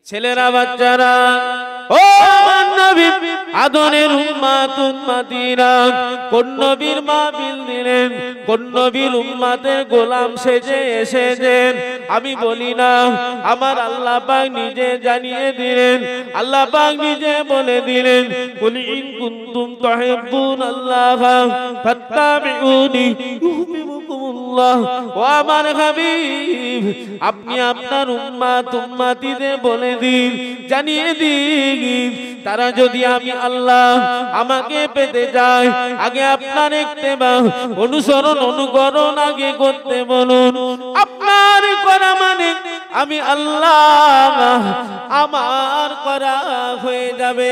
ছেলেরা বাচ্চারা ও নবী আদরের উম্মত উম্মতিরা কোন নবীর মাহফিল দিলেন কোন নবীর উম্মতের গোলাম সেজে এসেছেন আমি বলি না আমার আল্লাহ পাক নিজে জানিয়ে দিলেন আল্লাহ পাক নিজে বলে দিলেন কুল ইন কুনতুম তুহিব্বুনাল্লাহ ফাত্তাবিউনি ইউহিব্বুকুমুল্লাহ ও আমার হাবিব আপনি আপনার উম্মত উম্মতিদের বলে দিন জানিয়ে দিন তারা যদি আমি আল্লাহ আমাকে পেতে যায় আগে আপনার ইত্তেবা অনুসরণ অনুকরণ আগে করতে বলুন আপনার করা মানে আমি আল্লাহ আমার করা হয়ে যাবে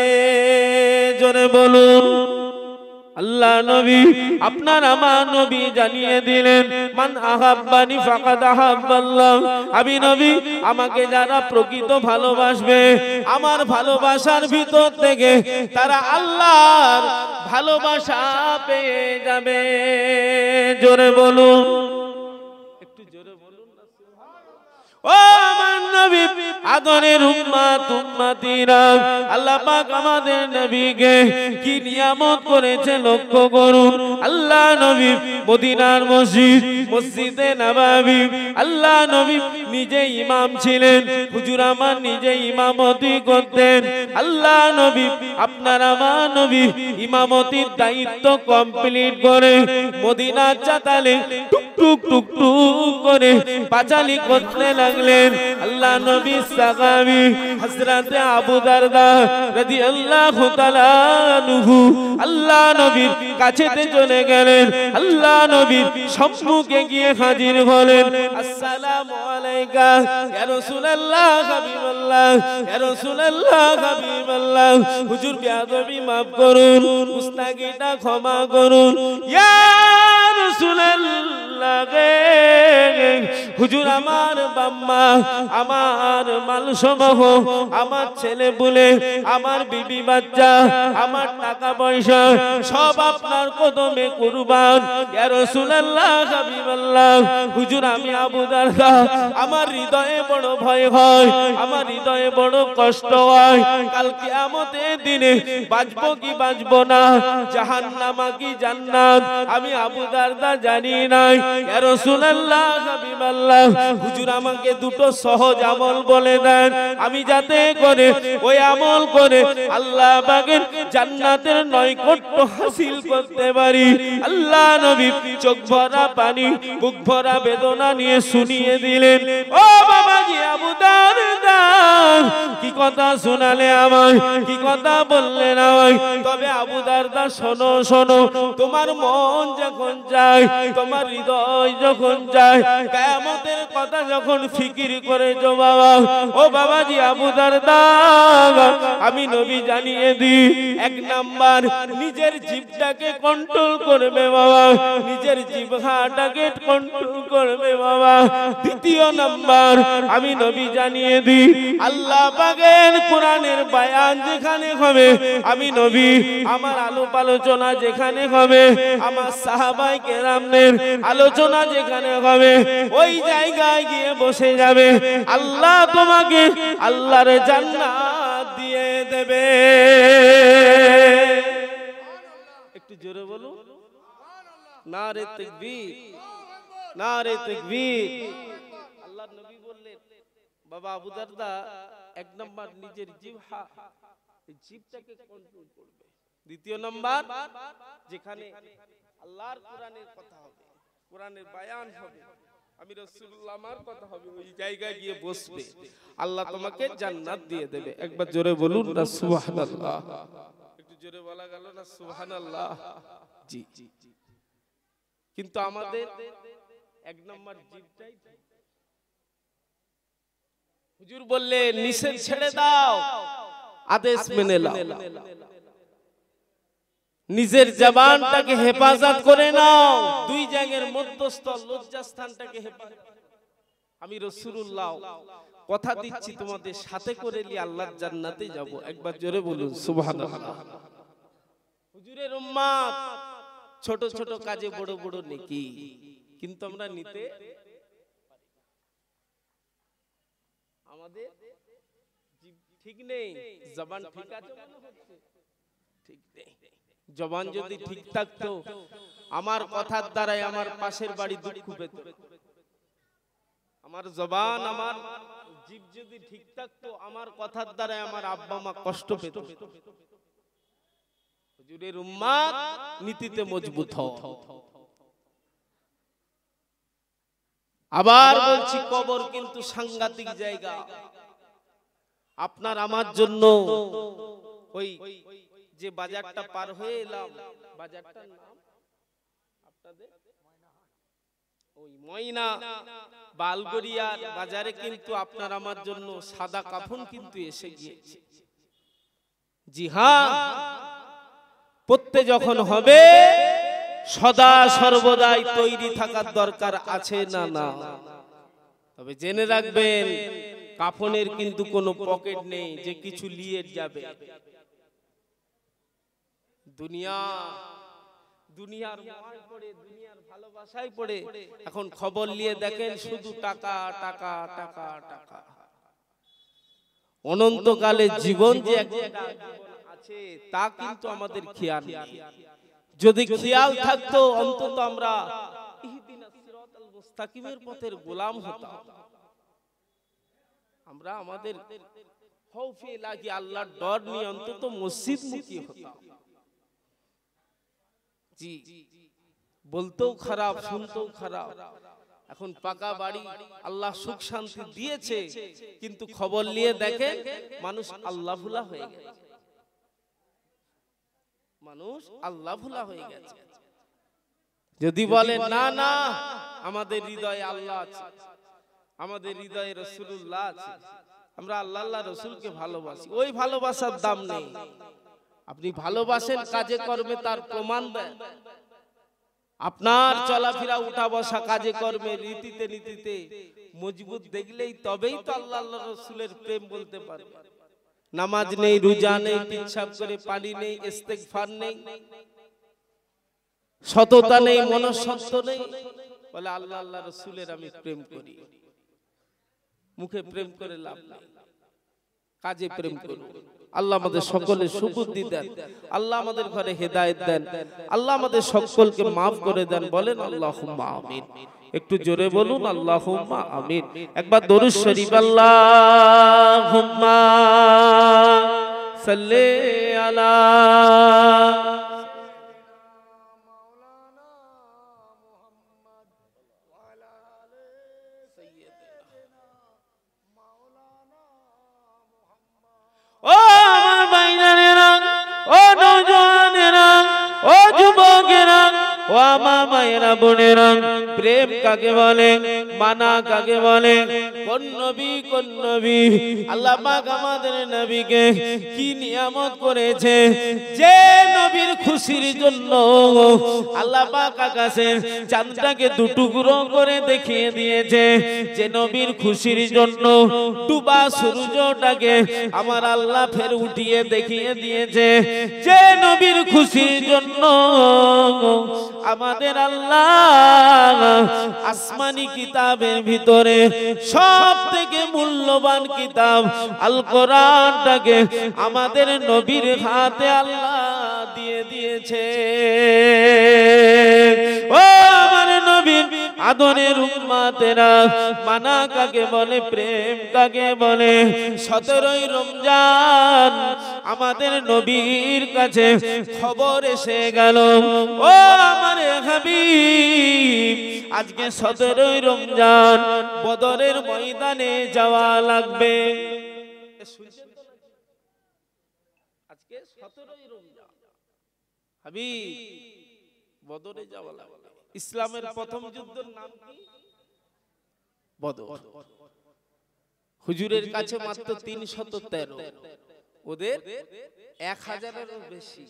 জোরে বলুন আল্লাহ নবী আপনার আমার নবী জানিয়ে দিলেন মান আহাব্বানি ফাকাদ আহাব্বাল্লাহ আমি নবী আমাকে যারা প্রকৃত ভালোবাসবে আমার ভালোবাসার ভিতর থেকে তারা আল্লাহর ভালোবাসা পেয়ে যাবে জোরে বলুন একটু জোরে বলুন না ও আমার নবী আদরের উম্মত উম্মতিরা আল্লাহ পাক আমাদের নবীকে কি নিয়ামত করেছে লক্ষ্য করুন আল্লাহ নবী মদিনার মসজিদ মসজিদে নববী আল্লাহ নবী নিজে ইমাম ছিলেন হুজুর আমার নিজে ইমামতি করতেন আল্লাহ নবী আপনার আমার নবী ইমামতির দায়িত্ব কমপ্লিট করে মদিনার চাতালে টুক টুক টুক করে পাঁচালি করতে লাগলেন আল্লাহ নবী সাহাবী হযরত আবু দারদা রাদিয়াল্লাহু তাআলা আনহু আল্লাহ নবীর কাছেতে চলে গেলেন আল্লাহ নবীর সম্মুখে গিয়ে হাজির হলেন আসসালামু আলাইকা ইয়া রাসূলুল্লাহ হাবিবাল্লাহ ইয়া রাসূলুল্লাহ হাবিবাল্লাহ হুজুর বেয়াদবি maaf করুন মুস্তাগিটা ক্ষমা করুন ইয়া রাসূলুল্লাহ হুজুর আমার বাম্মা আমার মাল সমূহ আমার ছেলে বলে আমার বিবি বাচ্চা আমার টাকা পয়সা সব আপনার কদমে কুরবান ইয়া রাসূলুল্লাহ হাবিবাল্লাহ হুজুর আমি আবু দারদা আমার হৃদয়ে বড় ভয় হয় আমার হৃদয়ে বড় কষ্ট হয় কাল কিয়ামতের দিনে বাঁচবো কি বাঁচবো না জাহান্নাম কি জান্নাত আমি আবু দারদা জানি নাই ইয়া রাসূলুল্লাহ হাবিবাল্লাহ হুজুর আমাকে দুটো সহজ আমল বলে দেন আমি যাতে করে ওই আমল করে আল্লাহ পাকের জান্নাতের নৈকট্য হাসিল করতে পারি আল্লাহ নবী চোখ ভরা পানি বুক ভরা বেদনা নিয়ে শুনিয়ে দিলেন ও বাবাজি আবু দারদা কি কথা শোনালে আমায় কি কথা বললেন আমায় তবে আবু দারদা শোনো শোনো তোমার মন যখন যায় তোমার হৃদয় যখন যায় কিয়ামতের কথা যখন ফিকির করেছো বাবা ও বাবাজি আবু দারদা আমি নবী জানিয়ে দিই এক নাম্বার নিজের জিহ্বাটাকে কন্ট্রোল করবে বাবা নিজের জিহ্বাটাকে কন্ট্রোল করবে বাবা দ্বিতীয় নাম্বার আমি নবী জানিয়ে দিই আল্লাহ পাকের কোরআনের বয়ান যেখানে হবে আমি নবী আমার আলোচনা যেখানে হবে আমার সাহাবায়ে কেরামদের আলোচনা যেখানে হবে ওই জায়গায় গিয়ে বসে যাবে আল্লাহ তোমাকে আল্লাহর জান্নাত দিয়ে দেবে একটু জোরে বলুন নারে তাকবীর নারে তাকবীর আল্লাহর নবী বললেন বাবা আবু দারদা এক নাম্বার নিজের জিহ্বাটাকে কন্ট্রোল করবে দ্বিতীয় নাম্বার যেখানে আল্লাহর কোরআনের কথা হবে কোরআনের বয়ান হবে আমি রাসূলুল্লাহ আমার কথা হবে ওই জায়গায় গিয়ে বসবে আল্লাহ তোমাকে জান্নাত দিয়ে দেবে একবার জোরে বলুন না সুবহানাল্লাহ একটু জোরে বলা গেল না সুবহানাল্লাহ জি কিন্তু আমাদের এক নাম্বার জিহ্বাটাই হুজুর বললেন নিষেধ ছেড়ে দাও আদেশ মেনে নাও নিজের জবানটাকে হেফাজত করে নাও দুই জায়গার মধ্যস্থ লজ্জাস্থানটাকে হেফাজত আমি রাসূলুল্লাহ কথা দিচ্ছি তোমাদের সাথে করে নিয়ে আল্লাহর জান্নাতে যাব একবার জোরে বলুন সুবহানাল্লাহ হুজুরের উম্মত ছোট ছোট কাজে বড় বড় নেকি কিন্তু আমরা নিতে আমাদের ঠিক নেই, জবান ঠিক আছে মনে হচ্ছে? ঠিক নেই। জবান যদি ঠিক থাকতো, আমার কথার দ্বারাই আমার পাশের বাড়ি দুঃখ পেত। আমার জবান, আমার জিভ যদি ঠিক থাকতো, আমার কথার দ্বারাই আমার আব্বা মা কষ্ট পেত। হুজুরের উম্মত নীতিতে মজবুত হও। আবার বলছি, কবর কিন্তু সাংঘাতিক জায়গা। আপনার আমার জন্য ওই যে বাজারটা পার হয়ে এলাম, বাজারটার নাম আপনাদের ওই ময়না বালগড়িয়ার বাজারে কিন্তু আপনার আমার জন্য সাদা কাফন কিন্তু এসে গিয়েছে। জি হ্যাঁ, পড়তে যখন হবে সদা সর্বদাই তৈরি থাকার দরকার আছে না? না। তবে জেনে রাখবেন, কাফনের কিন্তু কোনো পকেট নেই যে কিছু নিয়ে যাবে। দুনিয়ার মায় পড়ে, দুনিয়ার ভালোবাসায় পড়ে এখন খবর নিয়ে দেখেন শুধু টাকা টাকা টাকা টাকা। অনন্তকালে জীবন যে একটা আছে তা কিন্তু আমাদের খেয়াল নেই। যদি খেয়াল থাকতো, অন্তত আমরা ইহদিনাস সিরাতাল মুস্তাকিমের পথের গোলাম হতাম। আমরা আমাদের খৌফে লাগি আল্লাহর ডর নিয়ে অন্তত মসজিদ মুখী হতাম। জি, বলতেও খারাপ, শুনতেও খারাপ। এখন পাকা বাড়ি আল্লাহ সুখ শান্তি দিয়েছে, কিন্তু খবর নিয়ে দেখেন মানুষ আল্লাহ ভুলা হয়ে গেছে। মানুষ আল্লাহ ভুলা হয়ে গেছে। যদি বলেন না না, আমাদের হৃদয়ে আল্লাহ আছে, আমাদের হৃদয়ে রাসূলুল্লাহ আছে, আমরা আল্লাহ আল্লাহ রাসূলকে ভালোবাসি, ওই ভালোবাসার দাম নেই। আপনি ভালোবাসেন কাজে কর্মে, তার প্রমাণ দেন। আপনার চলাফেরা উঠা বসা কাজে কর্মে রীতিতে নীতিতে মজবুত দেখলেই তবেই তো আল্লাহ আল্লাহ রাসূলের প্রেম বলতে পারবে। নামাজ নেই, রোজা নেই, পিচ্ছাপ করে পানি নেই, ইস্তেগফার নেই, সততা নেই, মনসত্ব নেই, বলে আল্লাহ আল্লাহ রাসূলের আমি প্রেম করি। মুখে প্রেম করে লাভ নেই, কাজে প্রেম করুন। আল্লাহ আমাদের সকলের সুবুদ্ধি দেন, আল্লাহ আমাদের ঘরে হেদায়েত দেন, আল্লাহ আমাদের সকলকে মাফ করে দেন। বলেন আল্লাহুম্মা আমিন। একটু জোরে বলুন আল্লাহুম্মা আমিন। একবার দরুদ শরীফ, আল্লাহুম্মা সাল্লি আলা ও আমার ভাইজানেরা, ও নওজওয়ানেরা, ও যুবকেরা, ও আমার মায়েরা বোনেরা, প্রেম কাকে বলে, মানা কাকে বলে, কোন নবী কোন নবী? আল্লাহ পাক আমাদের নবীকে কি নিয়ামত করেছে, যে নবীর খুশির জন্য আল্লাহ পাক আকাশে চাঁদটাকে দুটুকরো করে দেখিয়ে দিয়েছে, যে নবীর খুশির জন্য ডুবা সূর্যটাকে আমার আল্লাহ ফের উঠিয়ে দেখিয়ে দিয়েছে, যে নবীর খুশির জন্য আমাদের আল্লাহ আসমানি কিতাবের ভিতরে সব থেকে মূল্যবান কিতাব আল কোরআনটাকে আমাদের নবীর হাতে আল্লাহ দিয়ে দিয়েছে। ও আমার নবীর আদরের উম্মতেরা, মানা কাকে বলে, প্রেম কাকে বলে? 17ই রমজান আমাদের নবীর কাছে খবর এসে গেল, ও আমার হাবিব, আজকে 17ই রমজান বদরের ময়দানে যাওয়া লাগবে। আজকে 17ই রমজান, হাবিব, বদরে যাওয়া লাগবে। ইসলামের প্রথম যুদ্ধের নাম কি? বদর। হুজুরের কাছে মাত্র 313, ওদের 1000-এরও বেশি।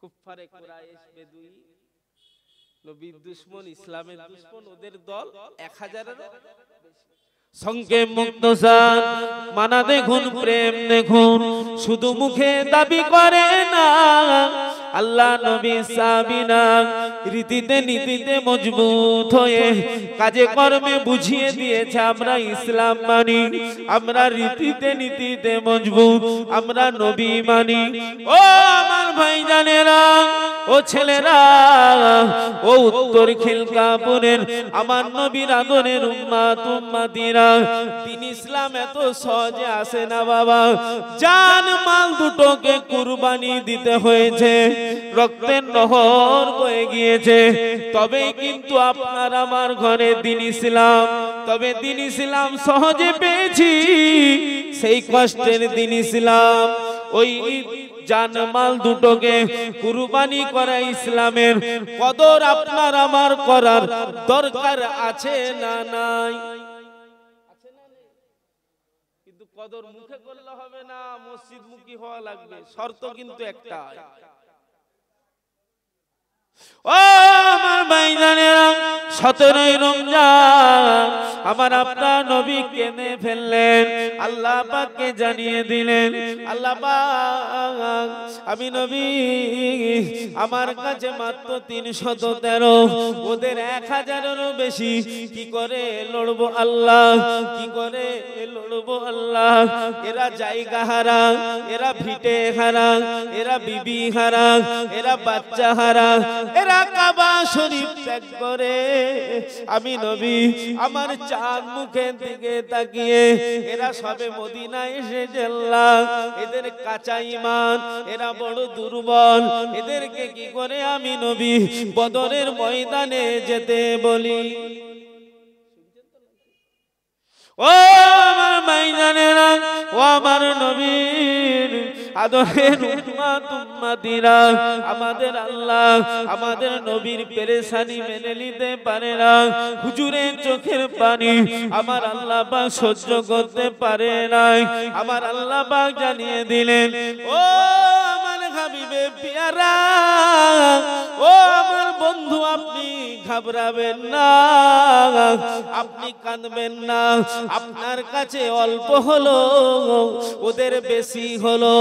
কুফারে কুরাইশ, বেদুই, নবীর দুশমন, ইসলামের দুশমন, ওদের দল 1000-এরও সঙ্গে মুক্তসার মানা দেখুন, প্রেম দেখুন, শুধু মুখে দাবি করে না, আল্লাহ নবী সাহাবীরা রীতিতে নীতিতে মজবুত হয়ে কাজে কর্মে বুঝিয়ে দিয়েছে আমরা ইসলাম মানি, আমরা রীতিতে নীতিতে মজবুত, আমরা নবী মানি। ও আমার ভাইজানেরা, ও ছেলেরা, ও উত্তর খিলকাপুরের আমার নবীর আদরের উম্মাত উম্মাতিরা, দ্বীন ইসলাম এত সহজে আসে না বাবা। জান মাল দুটোকে কুরবানি দিতে হয়েছে, রক্তের নহর বয়ে গিয়েছে, তবেই কিন্তু আপনার আমার ঘরে দ্বীন ইসলাম। তবে দ্বীন ইসলাম সহজে পেয়েছি, সেই কষ্টের দ্বীন ইসলাম। ওই জানমাল দুটোকে কুরবানি করা ইসলামের কদর আপনার আমার করার দরকার আছে না নাই? কিন্তু কদর মুখে করলে হবে না, মসজিদ মুখী হওয়া লাগবে, শর্ত কিন্তু একটা। ও আমার ভাইজানেরা, 17ই রমজান আমার আপনার নবী কেঁদে ফেললেন, আল্লাহ পাককে জানিয়ে দিলেন, আল্লাহ পাক আমি নবী আমার কাছে মাত্র 313, ওদের 1000-এরও বেশি, কি করে লড়বো আল্লাহ, কি করে লড়বো আল্লাহ? এরা জায়গা হারা, এরা ভিটে হারা, এরা বিবি হারা, এরা বাচ্চা হারা, এরা কাবা শরীফ ত্যাগ করে। আমি নবী আমার চাঁদ মুখের দিকে তাকিয়ে, এরা সবে মদিনায় এসেছে আল্লাহ, এদের কাঁচা ঈমান, এরা বড় দুর্বল, এদেরকে কি করে আমি নবী বদরের ময়দানে যেতে বলি? ও আমার ভাইজানেরা, ও আমার নবীর আদরের উম্মাত উম্মাতিরা, আমাদের আল্লাহ আমাদের নবীর পেরেশানি মেনে নিতে পারে না। হুজুরের চোখের পানি আমার আল্লাহ পাক সহ্য করতে পারে নাই। আমার আল্লাহ পাক জানিয়ে দিলেন, ও আমার হাবিবে পিয়ারা, ও আমার বন্ধু, আপনি ঘাবড়াবেন না, আপনি কাঁদবেন না। আপনার কাছে অল্প হলো, ওদের বেশি হলো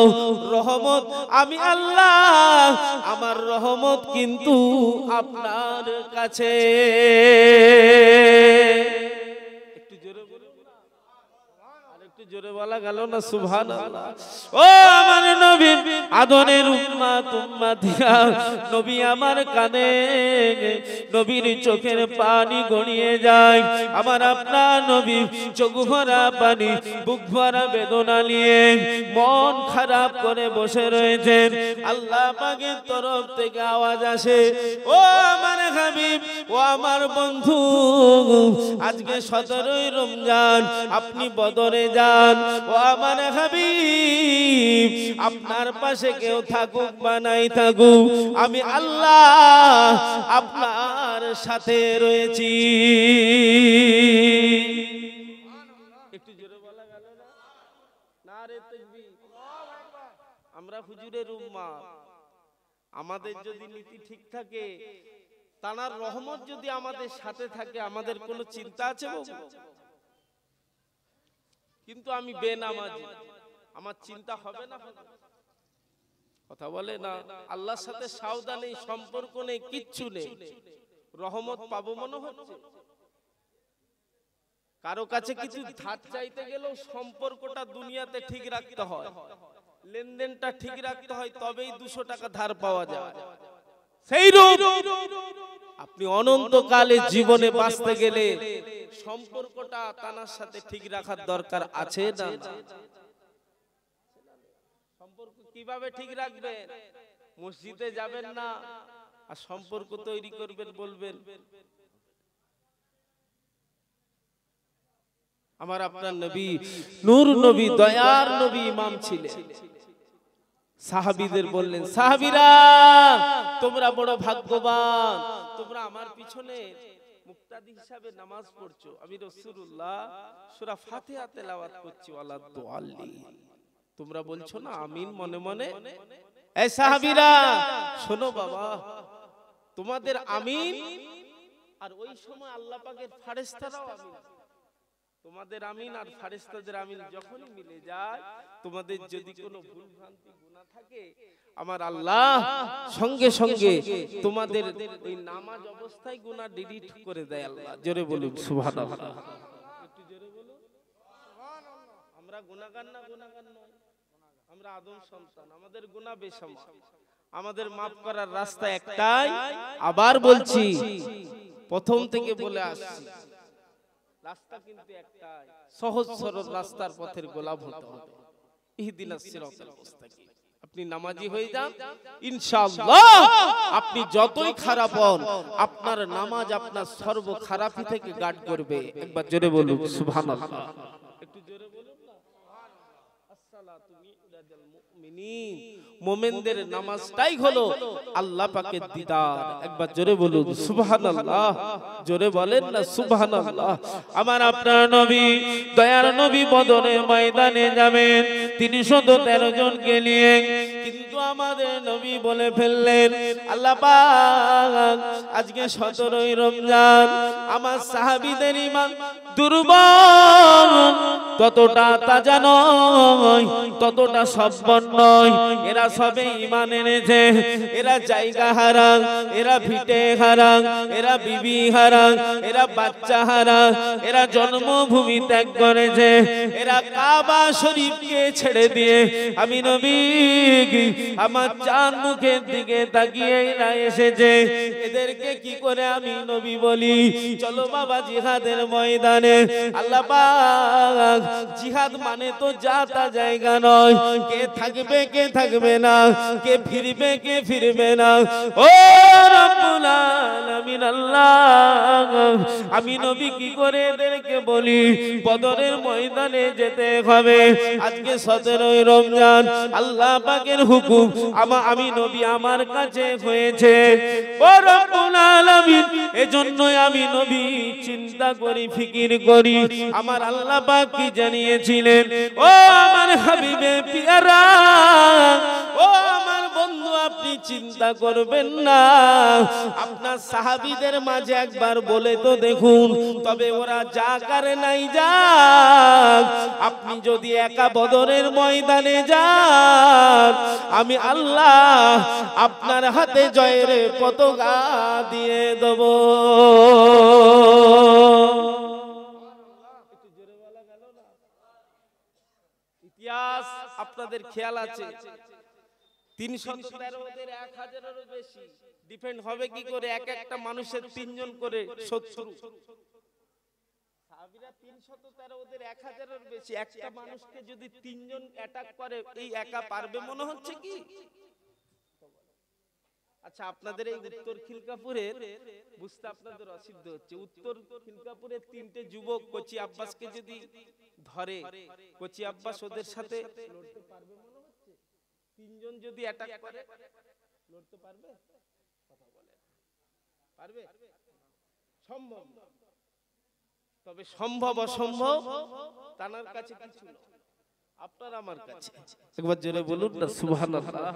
রহমত। আমি আল্লাহ, আমার রহমত কিন্তু আপনার কাছে। একটু জোরে বলুন না, আর একটু জোরে বলা গেল না সুবহানাল্লাহ। ও আমার নবী আদরের উম্মাত উম্মাতিরা, নবী আমার কানে নবীর চোখের পানি গড়িয়ে যায়। আমার আপনার নবী চোখ ভরা পানি, বুক ভরা বেদনা নিয়ে মন খারাপ করে বসে রয়েছেন। আল্লাহ পাকের তরফ থেকে আওয়াজ আসে, ও আমার হাবিব, ও আমার বন্ধু, আজকে 17ই রমজান, আপনি বদরে যান। ও আমার হাবিব, আপনার পাশে কেউ থাকুক বা নাই থাকুক, আমি আল্লাহ আপনার সাথে রয়েছি। একটু জোরে বলা গেল না? নারে তাকবীর। আমরা হুজুরের উম্মাত, আমাদের যদি নীতি ঠিক থাকে, তার রহমত যদি আমাদের সাথে থাকে, আমাদের কোনো চিন্তা আছে বাবু? কিন্তু আমি বেনামাজি, আমার চিন্তা হবে না? কথা বলে না? আল্লাহর সাথে সাওদা নেই, সম্পর্ক নেই, কিচ্ছু নেই, রহমত পাবো মনে হচ্ছে? কারো কাছে কিছু ধার চাইতে গেলেও সম্পর্কটা দুনিয়াতে ঠিক রাখতে হয়, লেনদেনটা ঠিক রাখতে হয়, তবেই 200 টাকা ধার পাওয়া যায়। সেই রূপ আপনি অনন্তকালে জীবনে বাঁচতে গেলে সম্পর্কটা তার সাথে ঠিক রাখার দরকার আছে না? সম্পর্ক কিভাবে ঠিক রাখবেন? মসজিদে যাবেন না, আর সম্পর্ক তৈরি করবেন বলবেন। আমার আপনার নবী নূর নবী, দয়ার নবী, ইমাম ছিলেন। সাহাবীদের বললেন, সাহাবীরা তোমরা বড় ভাগ্যবান, তোমরা আমার পিছনে মুক্তাদি হিসাবে নামাজ পড়ছো, আমি রাসূলুল্লাহ সূরা ফাতিহা তেলাওয়াত করছি, ওয়ালা দুআল্লি, তোমরা বলছো না আমিন মনে মনে? এই সাহাবীরা শোনো বাবা, তোমাদের আমিন আর ওই সময় আল্লাহ পাকের ফেরেশতারাও আমিন। তোমাদের আমিন আর ফারেস্তাদের আমিন যখনই মিলে যায়, তোমাদের যদি কোনো ভুল ভ্রান্তি গুনাহ থাকে, আমার আল্লাহ সঙ্গে সঙ্গে তোমাদের ওই নামাজ অবস্থায় গুনাহ ডিলিট করে দেয়। আল্লাহ জোরে বলুন সুবহানাল্লাহ। একটু জোরে বলুন সুবহানাল্লাহ। আমরা গুনাহগার না, গুনাহগার নয়, আমরা আদম সন্তান, আমাদের গুনাহ বেসামাল, আমাদের মাফ করার রাস্তা একটাই। আবার বলছি, প্রথম থেকে বলে আসছি, রাস্তা কিন্তু একটাই, সহজ সরল রাস্তার পথের গোলাম হতে হবে। ইহদিনাস সিরাতাল মুস্তাকিম। আপনি নামাজি হয়ে যান, ইনশাআল্লাহ আপনি যতই খারাপ হন, আপনার নামাজ আপনার সর্ব খারাপি থেকে গার্ড করবে। একবার জোরে বলুন সুবহানাল্লাহ। একটু জোরে বলুন না সুবহানাল্লাহ। আসসালাতু মি'রাজাল মুমিনিন, মুমিনদের নামাজটাই হলো আল্লাহ পাকের দিদার। একবার জোরে বলুন সুবহানাল্লাহ। জোরে বলেন না সুবহানাল্লাহ। আমার আপনার নবী, দয়ার নবী বদরের ময়দানে যাবেন 313 জনকে নিয়ে, কিন্তু আমাদের নবী বলে ফেললেন, আল্লাহ পাক আজকে 17ই রমজান, আমার সাহাবীদের ঈমান দুর্বল, ততটা তাজা নয়, ততটা সবল নয়। এরা সবে ঈমান এনেছে, এরা জায়গা হারান, এরা ভিটে হারান, এরা বিবি হারান, এরা বাচ্চা হারান, এরা জন্মভূমি ত্যাগ করেছে, এরা কাবা শরীফকে ছেড়ে দিয়ে আমি নবী আমার চাঁদ মুখের দিকে তাকিয়ে এরা এসেছে। এদেরকে কি করে আমি নবী বলি? চলো বাবা জিহাদের ময়দানে। আল্লাহ পাক জিহাদ মানে তো যা তা জায়গা নয়, কে থাকবে কে থাকবে না, কে ফিরবে কে ফিরবে না। ও রব্বুল আলামিন আল্লাহ, আমি নবী কি করে এদেরকে বলি বদরের ময়দানে যেতে হবে? আজকে 17ই রমজান, আল্লাহ পাকের হুকুম আমি নবী আমার কাছে হয়েছে। ও রব্বুল আলামিন, এজন্যই আমি নবী চিন্তা করি, ফিকির করি, আমার আল্লাহ পাক কি জানিয়েছিলেন। ও আমার হাবিবে পিয়ারা, ও আমার বন্ধু, আপনি চিন্তা করবেন না, আপনার সাহাবীদের মাঝে একবার বলে তো দেখুন, তবে ওরা যা করে নাই যাক, আপনি যদি একা বদরের ময়দানে যান, আমি আল্লাহ আপনার হাতে জয়ের পতাকা দিয়ে দেব। ইতিহাস আপনাদের খেয়াল আছে, 313 ওদের 1000-এরও বেশি। ডিফেন্ড হবে কি করে? এক একটা মানুষের 3 জন করে শত্রু। সাহাবীরা 313, ওদের 1000-এরও বেশি। একটা মানুষকে যদি 3 জন অ্যাটাক করে, এই একা পারবে মনে হচ্ছে কি? আচ্ছা, আপনাদের এই উত্তর খিলকাপুরের বুঝতে আপনাদের অসুবিধা হচ্ছে। উত্তর খিলকাপুরের 3টে যুবক কোচি আব্বাসকে যদি ধরে, কোচি আব্বাস ওদের সাথে লড়তে পারবে মনে হচ্ছে? 3 জন যদি অ্যাটাক করে লড়তে পারবে? কথা বলে পারবে? সম্ভব। তবে সম্ভব অসম্ভব তার কাছে কিছু না, আপনার আমার কাছে। একবার জোরে বলুন না সুবহানাল্লাহ।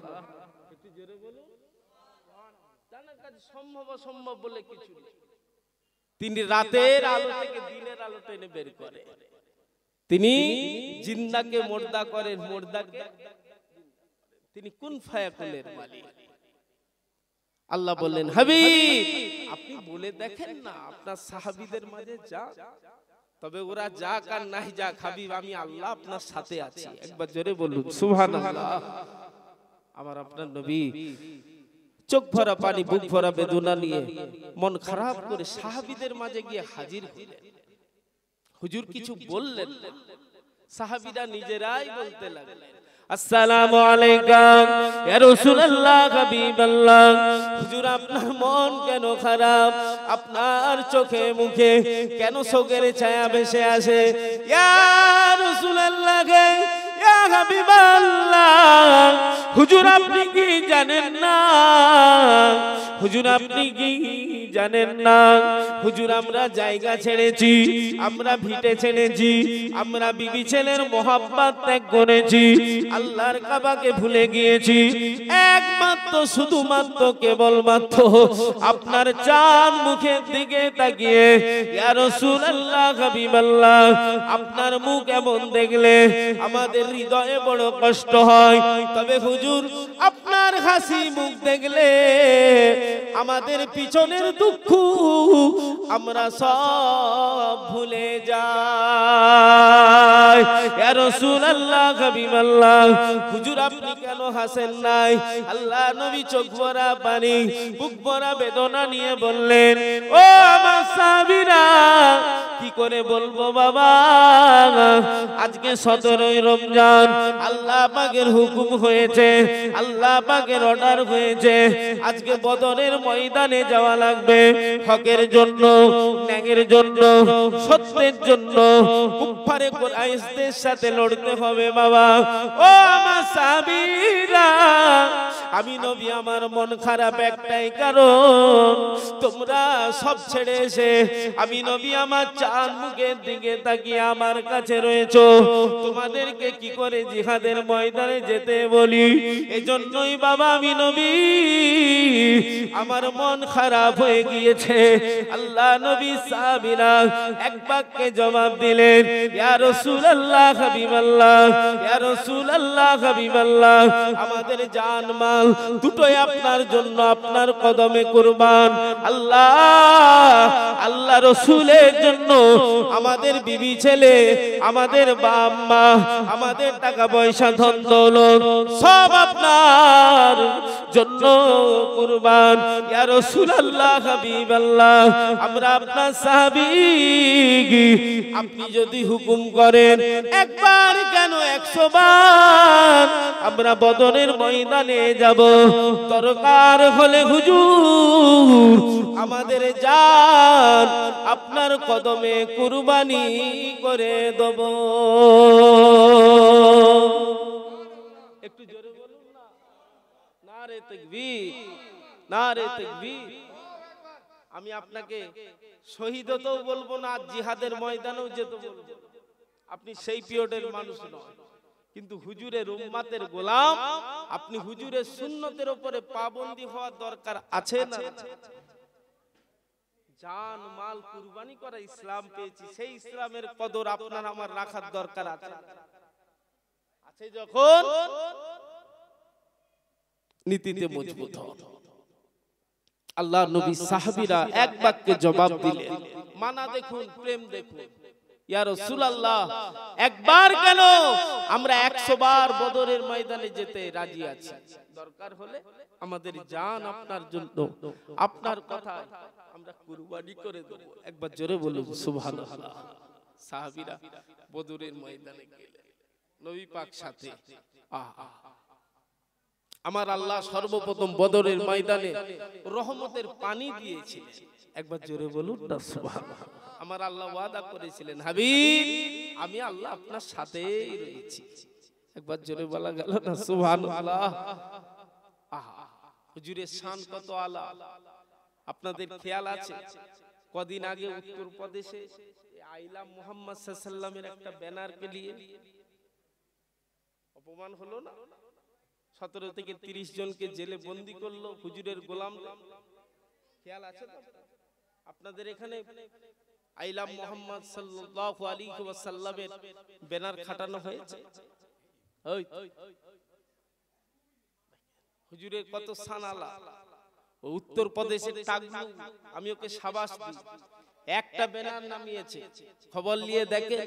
একটু জোরে বলুন। তার কাছে সম্ভব অসম্ভব বলে কিছু নেই। তিনি রাতের আলো থেকে দিনের আলো টেনে বের করে। তিনি জিন্দাকে মুর্দা করেন, মুর্দাকে তিনি কুন ফায়াকুনের মালিক। আল্লাহ বললেন, হাবিব আপনি বলে দেখেন না আপনার সাহাবীদের মাঝে যা, তবে ওরা যাক আর নাই যাক, হাবিব আমি আল্লাহ আপনার সাথে আছি। একবার জোরে বলুন সুবহানাল্লাহ। আমার আপনার নবী চোখ ভরা পানি, বুক ভরা বেদনা নিয়ে, মন খারাপ করে সাহাবীদের মাঝে গিয়ে হাজির হলেন। হুজুর কিছু বললেন, সাহাবীরা নিজেরাই বলতে লাগলেন, আসসালামু আলাইকুম ইয়া রাসূলুল্লাহ হাবিবাল্লাহ। হুজুর আপনার মন কেন খারাপ? আপনার চোখে মুখে কেন শোকের ছায়া ভেসে আসে? ইয়া রাসূলুল্লাহ, ইয়া হাবিবাল্লাহ, হুজুর আপনি কি জানেন না? হুজুর আপনি কি জানেন না হুজুর আমরা জায়গা ছেড়েছি, আমরা ভিটে ছেড়েছি, আমরা বিবি ছেলের মোহাব্বত ত্যাগ করেছি, আল্লাহর কাবাকে ভুলে গিয়েছি, একমাত্র শুধুমাত্র কেবলমাত্র আপনার চাঁদ মুখের দিকে তাকিয়ে ইয়া রাসূলুল্লাহ হাবিবাল্লাহ আপনার মুখ এমন দেখলে আমাদের হৃদয়ে বড় কষ্ট হয়। তবে হুজুর আপনার হাসি মুখ দেখলে আমাদের পিছনের দুঃখ আমরা সব ভুলে যাই। ইয়া রাসূলুল্লাহ হাবিবাল্লাহ হুজুর আপনি কেন হাসেন নাই? আল্লাহ নবী চোখ ভরা পানি বুক ভরা বেদনা নিয়ে বললেন, ও আমার সাহাবীরা কি করে বলবো বাবা, আজকে 17ই রমজান, আল্লাহ পাকের হুকুম হয়েছে, আল্লাহ পাকের অর্ডার হয়েছে, আজকে বদরের ময়দানে যাওয়া লাগবে, হকের জন্য, ন্যায়ের জন্য, সত্যের জন্য কুফারে কুরাইশদের সাথে লড়তে হবে বাবা। ও আমার সাহাবীরা আমি নবী আমার মন খারাপ একটাই কারণ তোমরা সব ছেড়ে এসে আমি নবী আমার চাঁদ মুখের দিকে তাকিয়ে আমার কাছে রয়েছো, তোমাদেরকে কি করে জিহাদের ময়দানে যেতে বলি? এজন্যই বাবা আমি নবী আমার মন খারাপ হয়ে গিয়েছে। আল্লাহ নবী সাহাবীরা এক বাক্যে জবাব দিলেন, ইয়া রাসূলুল্লাহ হাবিবাল্লাহ, ইয়া রাসূলুল্লাহ হাবিবাল্লাহ আমাদের জান মাল দুটোই আপনার জন্য আপনার কদমে কুরবান। আল্লাহ আল্লাহ রাসূলের জন্য আমাদের বিবি ছেলে, আমাদের বাপ মা, আমাদের টাকা পয়সা ধন দৌলত সব আপনার জন্য কুরবান। ইয়া রাসূলুল্লাহ হাবিবাল্লাহ আমরা আপনার সাহাবী, আপনি যদি হুকুম করেন একবার কেন 100 বার আমরা বদরের ময়দানে যাব, দরকার হলে হুজুর আমাদের জান আপনার কদমে কুরবানি করে দেব। একটু জোরে বলুন না, নারে তাকবীর, নারে তাকবীর। আমি আপনাকে শহীদ হতেও বলবো না, জিহাদের ময়দানেও যেতে বলবো, আপনি সেই পিরিয়ডের মানুষ নয়, কিন্তু হুজুরের উম্মতের গোলাম, আপনি হুজুরের সুন্নতের উপরে পাবন্দী হওয়ার দরকার আছে না? জান মাল কুরবানি করা ইসলাম পেয়েছি, সেই ইসলামের কদর আপনার আমার রাখার দরকার আছে। আছে যখন নীতিতে মজবুত হন। আল্লাহ নবী সাহাবীরা এক বাক্যে জবাব দিলেন, মানা দেখুন, প্রেম দেখুন, ইয়া রাসূলুল্লাহ একবার কেন আমরা 100 বার বদরের ময়দানে যেতে রাজি আছি, দরকার হলে আমাদের জান আপনার জন্য, আপনার কথা আমরা কুরবানি করে দেব। একবার জোরে বলুন সুবহানাল্লাহ। সাহাবীরা বদরের ময়দানে গেলেন, নবী পাক সাথে। আমার আল্লাহ সর্বপ্রথম বদরের ময়দানে রহমতের পানি দিয়েছিলেন। একবার জোরে বলুন না সুবহানাল্লাহ। আমার আল্লাহ ওয়াদা করেছিলেন, হাবিব আমি আল্লাহ আপনার সাথেই রয়েছি। একবার জোরে বলা গেল না সুবহানাল্লাহ। হুজুরের শান কত আলা, আপনাদের খেয়াল আছে কদিন আগে উত্তরপ্রদেশে আইলা মুহাম্মদ সাল্লাল্লাহু আলাইহি ওয়াসাল্লামের একটা ব্যানারকে নিয়ে অপমান হলো না? 17 থেকে 30 জনকে জেলে বন্দী করলো হুজুরের গোলাম। খেয়াল আছে তো আপনাদের? এখানে আইলা মুহাম্মদ সাল্লাল্লাহু আলাইহি ওয়াসাল্লামের ব্যানার খাটানো হয়েছে। ওই হুজুরের কত সানালা, উত্তর প্রদেশের টাকলু, আমি ওকে শাবাশ দিই, একটা ব্যানার নামিয়েছে। খবর নিয়ে দেখে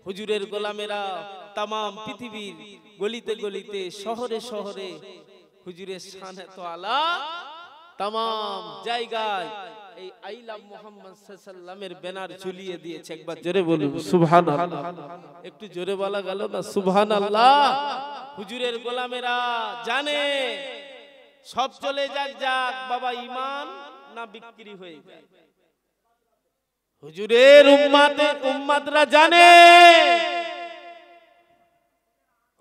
হুজুরের গোলামেরা तमाम পৃথিবীর গলিতে গলিতে শহরে শহরে হুজুরের শান এত আলা, तमाम জায়গায় এই আইলা মুহাম্মদ সাল্লাল্লাহু আলাইহি ওয়াসাল্লামের ব্যানার ঝুলিয়ে দিয়েছে। একবার জোরে বলুন সুবহানাল্লাহ। একটু জোরে বলা গেল না সুবহানাল্লাহ। হুজুরের গোলামেরা জানে সব চলে যাক যাক বাবা, ঈমান না বিক্রি হয়ে যায়। হুজুরের উম্মতরা জানে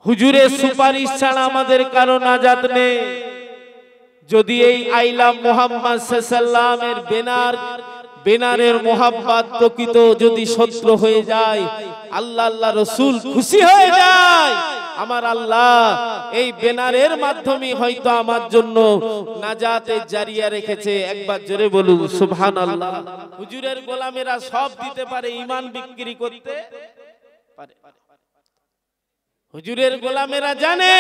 হুজুরের সুপারিশ ছাড়া আমাদের কারো নাজাত নেই। যদি এই আইলা মুহাম্মদ সাল্লাল্লাহু বেনারের মোহাব্বত প্রকৃত যদি সত্য হয়ে যায়, আল্লাহ আল্লাহ রসুল খুশি হয়ে যায়, আমার আল্লাহ এই বেনারের মাধ্যমে হয়তো আমার জন্য নাজাতে জারিয়া রেখেছে। একবার জোরে বলুন সুবহানাল্লাহ। হুজুরের গোলামেরা সব দিতে পারে, ঈমান বিক্রি করতে পারে। হুজুরের গোলামেরা জানে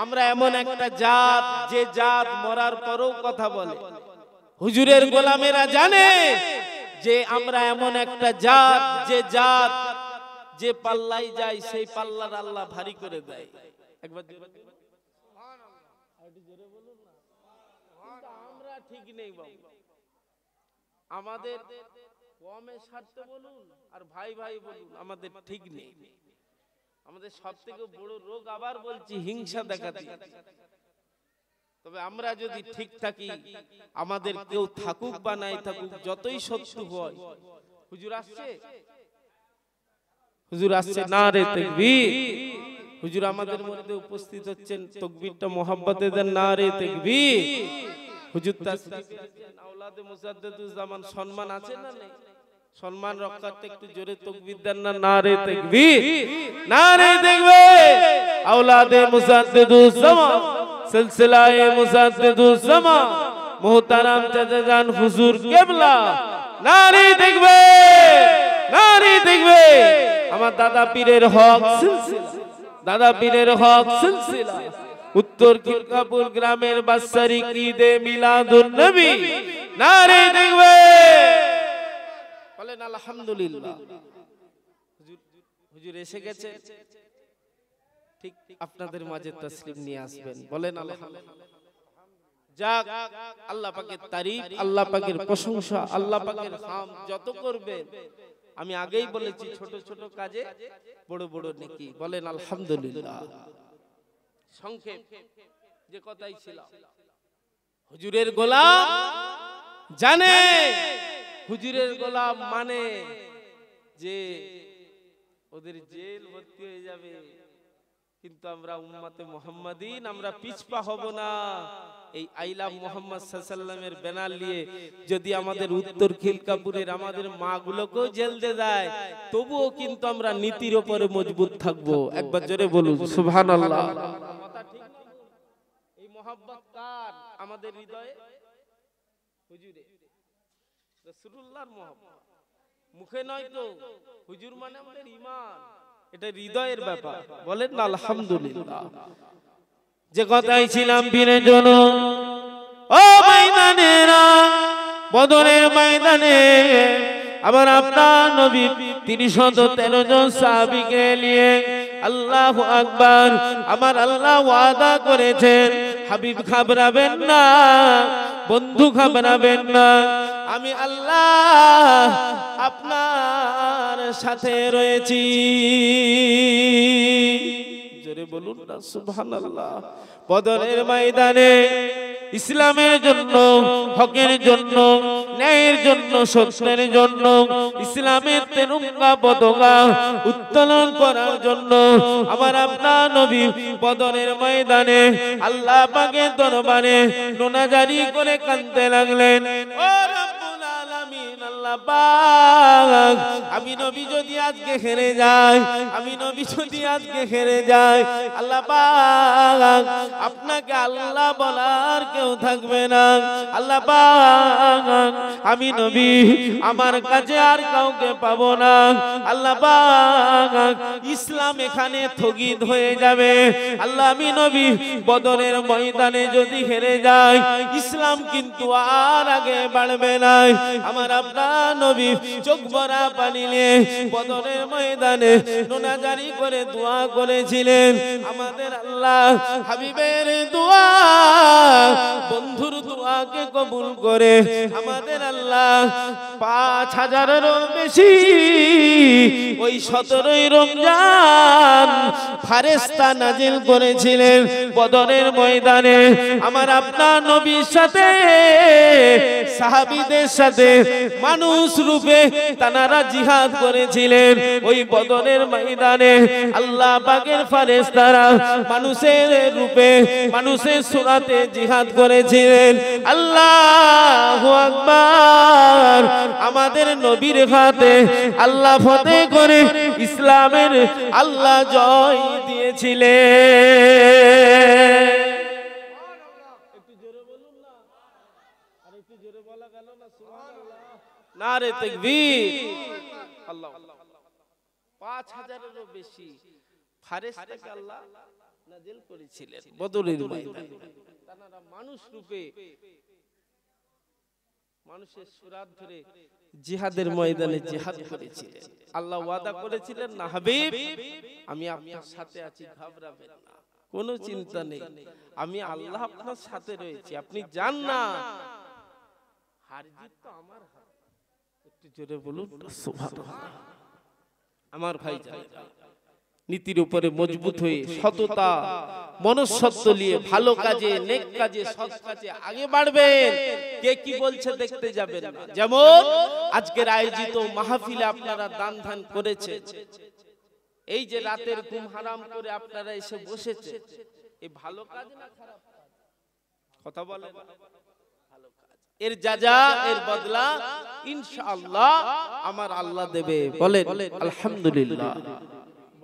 আমরা এমন একটা জাত, যে জাত মরার পরেও কথা বলে। হুজুরের গোলামেরা জানে যে আমরা এমন একটা জাত, যে জাত যে পাল্লাই যায় সেই পাল্লার আল্লাহ ভারী করে দেয়। একবার আমরা ঠিক নেই বাবু, আমাদের কমের স্বার্থে বলুন আর ভাই ভাই বলুন, আমাদের ঠিক নেই। আমাদের সব থেকে বড় রোগ, আবার বলছি, হিংসা দেখাতে। তবে আমরা যদি ঠিক থাকি, আমাদের কেউ থাকুক বা নাই থাকুক, যতই শত্রু হয়, হুজুর আসছে, হুজুর আসছে, নারে তাকবীর। হুজুর আমাদের মধ্যে উপস্থিত হচ্ছেন, তাকবীরটা মোহাব্বতে দেন, নারে তাকবীর। হুজুর তাশরীফ এনেছেন, আওলাদে মুজাদ্দিদুজ্জামান, সম্মান আছে না নেই? সম্মান রক্ষার্থে একটু জোরে তাকবীর দেন না, নারে তাকবীর, নারে তাকবীর। আওলাদে মুজাদ্দিদুজ্জামান, সিলসিলায়ে মুজাদ্দিদুজ্জামান, মুহতারাম চাচা জান হুজুর কিবলা, নারে তাকবীর, নারে তাকবীর। আমার দাদা পীরের হক সিলসিলা, দাদা পীরের হক সিলসিলা, উত্তর খিলকাপুর গ্রামের বাৎসরিক ঈদে মিলাদুন নবী, নারে তাকবীর। বলেন আলহামদুলিল্লাহ। হুজুর এসে গেছে, ঠিক আপনাদের মাঝে তাসলিম নিয়ে আসবেন। বলেন আলহামদুলিল্লাহ। যাক, আল্লাহ পাকের তারিফ, আল্লাহ পাকের প্রশংসা, আল্লাহ পাকের হাম যত করবেন, আমি আগেই বলেছি, ছোট ছোট কাজে বড় বড় নেকি। বলেন আলহামদুলিল্লাহ। সংক্ষেপ যে কথাই ছিল, হুজুরের গোলাম জানে, হুজুরের গোলাম মানে যে ওদের জেল ভর্তি হয়ে যাবে, কিন্তু আমরা উম্মতে মুহাম্মাদিন, আমরা পিছপা হব না। এই আইলা মুহাম্মদ সাল্লাল্লাহু আলাইহি ওয়াসাল্লামের ব্যানার নিয়ে যদি আমাদের উত্তর খিলকাপুরের আমাদের মাগুলোকেও জেল দিয়ে দেয়, তবুও কিন্তু আমরা নীতির উপরে মজবুত থাকব। একবার জোরে বলুন সুবহানাল্লাহ। কথা ঠিক না? এই মোহাব্বত কার আমাদের হৃদয়ে? হুজুরে, রাসূলুল্লাহর মোহাব্বত, মুখে নয় তো। হুজুর মানে আমাদের ঈমান, এটা হৃদয়ের ব্যাপার। বলেন না আলহামদুলিল্লাহ। যে কথাই ছিলাম বীরের জন্য, ও ময়দানেরা, বদরের ময়দানে আমার আপনার নবী 313 জন সাহাবীকে নিয়ে, আল্লাহু আকবার, আমার আল্লাহ ওয়াদা করেছেন, হাবিব ঘাবড়াবেন না, বন্ধু ঘাবড়াবেন না, আমি আল্লাহ আপনার সাথে রয়েছি। জোরে বলুন না সুবহানাল্লাহ। বদরের ময়দানে ইসলামের জন্য, হকের জন্য, ন্যায়ের জন্য, সত্যের জন্য, ইসলামের তেরঙ্গা পতাকা উত্তোলন করার জন্য আমার আপনার নবী বদরের ময়দানে আল্লাহ পাকের দরবারে নোনাজারি করে কাঁদতে লাগলেন। ও রব্বুল আলামিন, আল্লাহ পাক, আমি নবী যদি আজকে হেরে যাই, আমি নবী যদি আজকে হেরে যাই, আল্লাহ পাক, আপনাকে আল্লাহ বলার কেউ থাকবে না। আল্লাহ পাক, আমি নবী আমার কাছে আর কাউকে পাবো না। আল্লাহ পাক, ইসলাম এখানে স্থগিত হয়ে যাবে। আল্লাহ, আমি নবী বদরের ময়দানে যদি হেরে যাই, ইসলাম কিন্তু আর আগে বাড়বে না। আমার আপনার নবী চোখ ভরা পানি নিয়ে বদরের ময়দানে নোনাজারি করে দোয়া করেছিলেন। আমাদের আল্লাহ হাবিবের দোয়া, বন্ধুর দোয়াকে কবুল করে আমাদের আল্লাহ 5000-এরও বেশি ওই 17ই রমজান ফেরেশতা নাজিল করেছিলেন বদরের ময়দানে আমার আপনার নবীর সাথে সাহাবীদের সাথে মানুষ রূপে তারা জিহাদ করেছিলেন ওই বদরের ময়দানে আল্লাহ পাকের ফেরেশতারা মানুষের রূপে মানুষের সূরাতে জিহাদ করেছিলেন আল্লাহু আকবার আমাদের নবীর হাতে আল্লাহ ফতেহ করে ইসলামের আল্লাহ জয় দিয়েছিলেন একটু জোরে বলুন না আর একটু জোরে বলা গেল না সুবহানাল্লাহ নারে তাকবীর আল্লাহ 5000 এরও বেশি ফেরেশতাকে আল্লাহ নাজিল করেছিলেন বদরের ময়দানে তারা মানুষ রূপে মানুষের সুরাত ধরে জিহাদের ময়দানে জিহাদ করেছিলেন আল্লাহ ওয়াদা করেছিলেন না হাবিব আমি আপনার সাথে আছি ঘাবড়াবেন না কোনো চিন্তা নেই আমি আল্লাহ আপনার সাথে রয়েছি আপনি যান না হার জিত তো আমার হাত একটু জোরে বলুন সুবহানাল্লাহ আমার ভাই নীতির উপরে মজবুত হয়ে সততা মনুষ্যত্ব নিয়ে ভালো কাজে নেক কাজে সৎ কাজে আগে বাড়বেন কে কি বলছে দেখতে যাবেন না যেমন আজকের আয়োজিত মাহফিলে আপনারা দান ধ্যান করেছেন এই যে রাতের ঘুম হারাম করে আপনারা এসে বসেছে এই ভালো কাজ না খারাপ কাজ কথা বলেন ভালো কাজ এর যাজা এর বদলা ইনশাআল্লাহ আমার আল্লাহ দেবে বলেন আলহামদুলিল্লাহ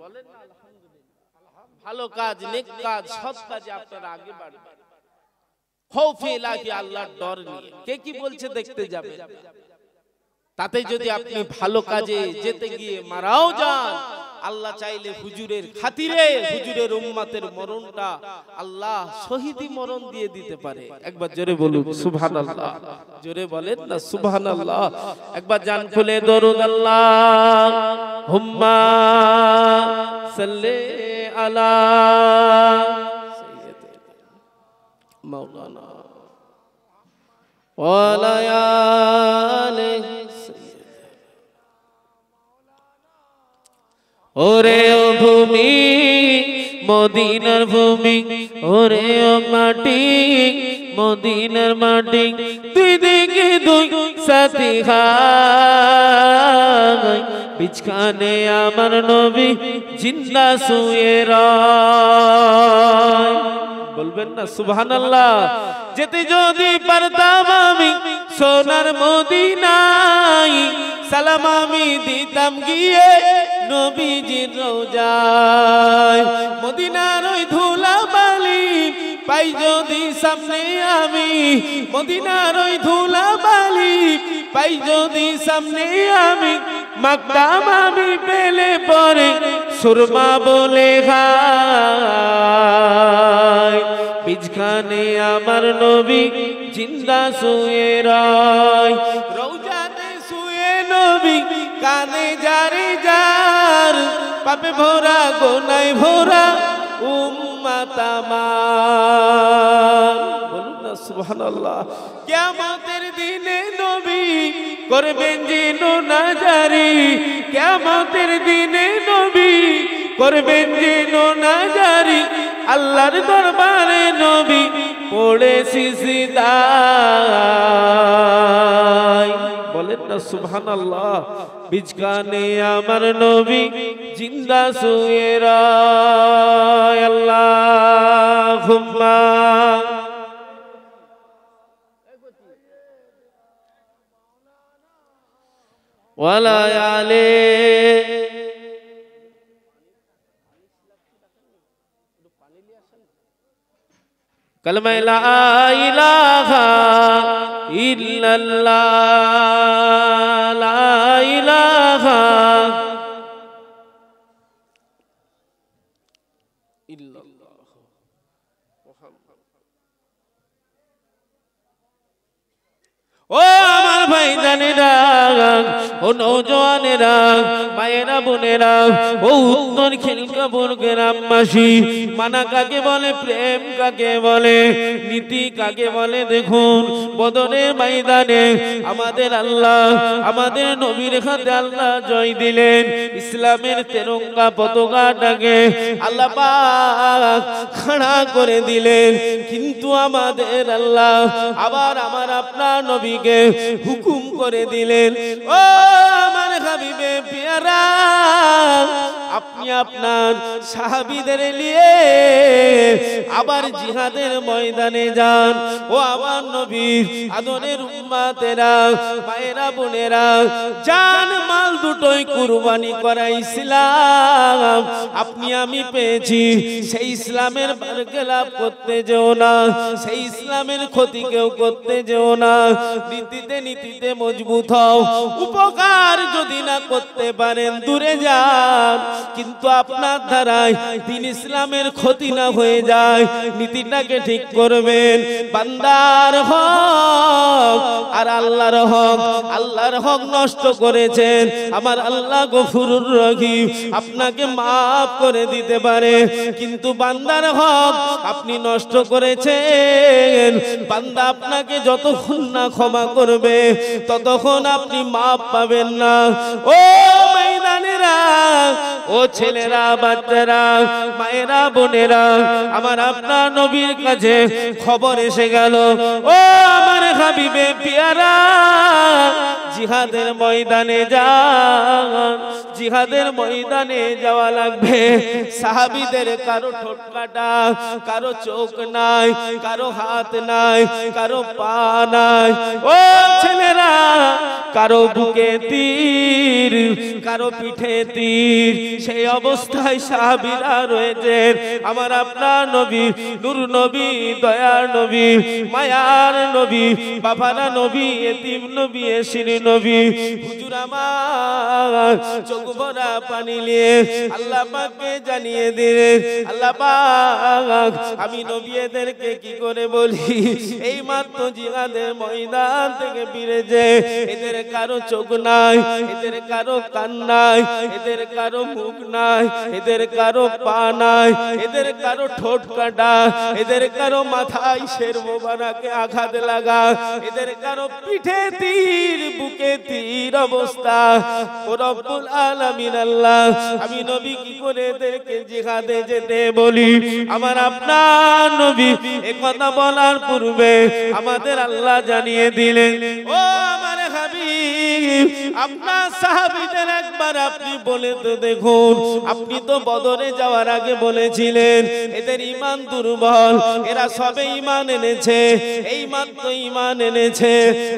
বলেন না আলহামদুলিল্লাহ ভালো কাজ নেক কাজ সৎ কাজে আপনারা আগে বাড়বেন খৌফে ইলাহি আল্লাহর ডর নিয়ে কে কি বলছে দেখতে যাবেন তাতে যদি আপনি ভালো কাজে যেতে গিয়ে মারাও যান আল্লাহ চাইলে হুজুরের খাতিরে হুজুরের উম্মতের মরণটা আল্লাহ শহীদি মরণ দিয়ে দিতে পারে একবার জোরে বলুন সুবহানাল্লাহ জোরে বলেন না সুবহানাল্লাহ একবার জান খুলে দরুদ আল্লাহুম্মা সাল্লি আলা সাইয়্যিদিনা মাওলানা ওয়া আলা আলিহি ওরে ও ভূমি মদিনার ভূমি ওরে ও মাটি মদিনার মাটি দুই দিকে দুই সাথী হাই বিছখানে আমার নবী জিন্দা শুয়ে রয় বলবেন না সুবহানাল্লাহ যেতে যদি পারতাম আমি সোনার মদিনায় সালাম আমি দিতাম গিয়ে নবীজির রওজায় মদিনার ওই ধুলাবালি পাই যদি সামনে আমি মদিনার ওই ধুলাবালি পাই যদি সামনে আমি মাকতাম আমি পেলে পরে সুরমা বলে খাই বিছখানে আমার নবী জিন্দা শুয়ে রয় রওজাতে শুয়ে নবী কানে জারি যার পাপে ভরা গোনায় ভরা উম্মত আমার বলুন না সুবহানাল্লাহ কিয়ামতের দিনে নবী করবেন যেন না জারি কিয়ামতের দিনে নবী করবেন যেন না জারি আল্লাহর দরবারে নবী পড়ে সিজদায় বলেন না সুবহানাল্লাহ বিছখানে আমার নবী জিন্দা শুয়ে রয় আল্লাহুম্মা ওয়ালা আলে कलमा ला इलाहा इल्लल्लाह ला इलाहा इल्लल्लाह मुहम्मद ओ আমার ভাইজানেরা, ও নওজওয়ানেরা, মায়েরা বোনেরা, ও উত্তর খিলকাপুর গ্রামবাসী, মানা কাকে বলে, প্রেম কাকে বলে, নীতি কাকে বলে, দেখুন বদরের ময়দানে আমাদের আল্লাহ, আমাদের নবীর হাতে আল্লাহ জয় দিলেন। ইসলামের তেরঙ্গা পতাকাটাকে আল্লাহ পাক খাড়া করে দিলেন। কিন্তু আমাদের আল্লাহ আবার আমার আপনার নবীকে হুকুম করে দিলেন, ও আমার হাবিবে পিয়ারা, আপনি আপনার সাহাবীদের নিয়ে আবার জিহাদের ময়দানে যান। ও আমার নবীর আদরের উম্মতেরা, মায়েরা বোনেরা, জান মাল দুটোই কুরবানি করা ইসলাম আপনি আমি পেয়েছি। সেই ইসলামের বরকত লাভ করতে যেও না, সেই ইসলামের ক্ষতি কেউ করতে যেও না। নীতিতে নীতিতে মজবুত হও, উপকার যদি না করতে পারেন দূরে যান। কিন্তু আপনার দ্বারাই দিন ইসলামের ক্ষতি না হয়ে যায়, নীতিটাকে ঠিক করবেন। বান্দার হক আর আল্লাহর হক, আল্লাহর হক নষ্ট করেছেন, আমার আল্লাহ গফুরুর রহিম আপনাকে মাফ করে দিতে পারে। কিন্তু বান্দার হক আপনি নষ্ট করেছেন, বান্দা আপনাকে যতক্ষণ না ক্ষমা করবে ততক্ষণ আপনি মাফ পাবেন না। ও ময়দানেরা, ও ছেলেরা, বাচ্চারা, মায়েরা, বোনেরা, আমার আপনার নবীর কাছে খবর এসে গেল, ও আমার হাবিবে পিয়ারা, জিহাদের ময়দানে যান। জিহাদের ময়দানে যাওয়া লাগবে। সাহাবীদের কারো ঠোঁট কাটা, কারো চোখ নাই, কারো হাত নাই, কারো পা নাই। ও ছেলেরা, কারো বুকে তীর, কারো পিঠে তীর, সেই অবস্থায় সাহাবীরা রয়েছেন। আমার আপনার নবী, নূর নবী, দয়ার নবী, মায়ার নবী, বাবারা নবী, এতিম নবী, এসির নবী, হুজুর আমার চোখ ভরা পানি নিয়ে আল্লাহ পাককে জানিয়ে দিলেন, আল্লাহ পাক আমি নবী এদেরকে কি করে বলি, এই মাত্র জিহাদের ময়দান থেকে ফিরেছে। এদের কারো চোখ নাই, এদের কারো কান নাই, এদের কারো মুখ নাই, এদের কারো পা নাই, এদের কারো ঠোঁট কাটা, এদের কারো মাথায় শের মোবারকে আঘাত লাগা, এদের কারো পিঠে তীর, বুকে তীর অবস্থা। ও রব্বুল আলামিন আল্লাহ, আমি নবী কি করে এদেরকে জিহাদে যেতে বলি? আমার আপনার নবী এ কথা বলার পূর্বে আমাদের আল্লাহ জানিয়ে দিলেন, ও আমার হাবিব, আপনার সাহাবীদের একবার আপনি বলে তো দেখুন। আপনি তো বদরে যাওয়ার আগে বলেছিলেন এদের ঈমান দুর্বল, এরা সবে ঈমান এনেছে, এই মাত্র ঈমান এনেছে,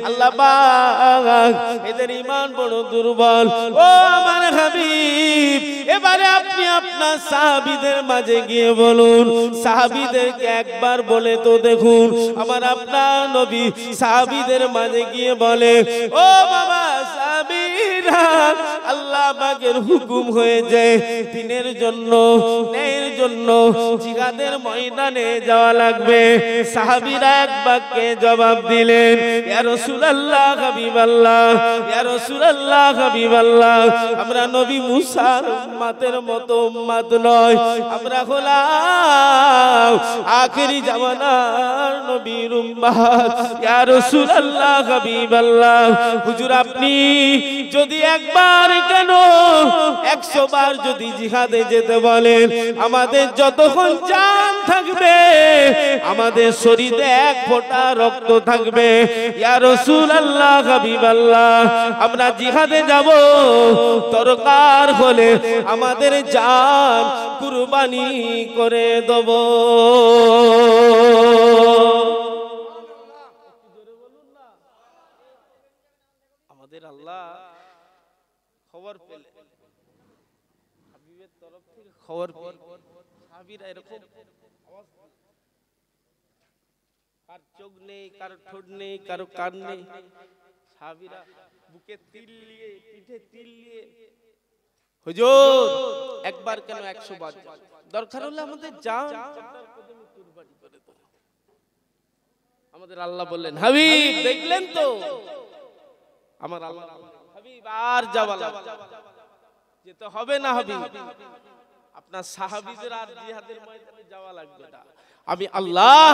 আল্লাহ পাক এদের ঈমান বড় দুর্বল। ও আমার হাবিব, এবারে আপনি আপনার সাহাবীদের মাঝে গিয়ে বলুন, সাহাবীদেরকে একবার বলে তো দেখুন। আমার আপনার নবী সাহাবীদের মাঝে গিয়ে বলে, ও বাবা সাহাবীরা, আল্লাহ পাকের হুকুম হয়েছে দিনের জন্য, ন্যায়ের জন্য জিহাদের ময়দানে যাওয়া লাগবে। সাহাবীরা এক বাক্যে জবাব দিলেন, ইয়া রাসূলুল্লাহ, হাবিবাল্লাহ, ইয়া রাসূলুল্লাহ, হাবিবাল্লাহ, আমরা নবী মুসার উম্মতের মতো উম্মত নয়, আমরা হলাম আখেরি জামানার নবীর উম্মত। ইয়া রাসূলুল্লাহ, হাবিবাল্লাহ, হুজুর আপনি যদি একবার কেন 100 বার যদি জিহাদে যেতে বলেন, আমাদের যতক্ষণ জান থাকবে, আমাদের শরীরে এক ফোঁটা রক্ত থাকবে, ইয়া রাসূলুল্লাহ, হাবিবাল্লাহ, আমরা জিহাদে যাব, দরকার হলে আমাদের জান কুরবানি করে দেব। আমাদের আল্লাহ খবর পেলে, হাবিবের তরফ থেকে খবর পেলে, সাহাবীরা এরকম কার চোখ নেই, কার ঠোঁট নেই, কারো কান নেই, সাহাবীরা বুকে তিল নিয়ে, পিঠে তিল নিয়ে, হুজুর একবার কেন 100 বার, দরকার হলে আমাদের জান কুরবানি করে দেব। আমাদের আল্লাহ বললেন, হাবিব দেখলেন তো আমার আল্লাহ হাবিব আর যাওয়া যেতে হবে না হাবিব, আপনার সাহাবীদের আর জিহাদের ময়দানে যাওয়া লাগবে না। আমি আল্লাহ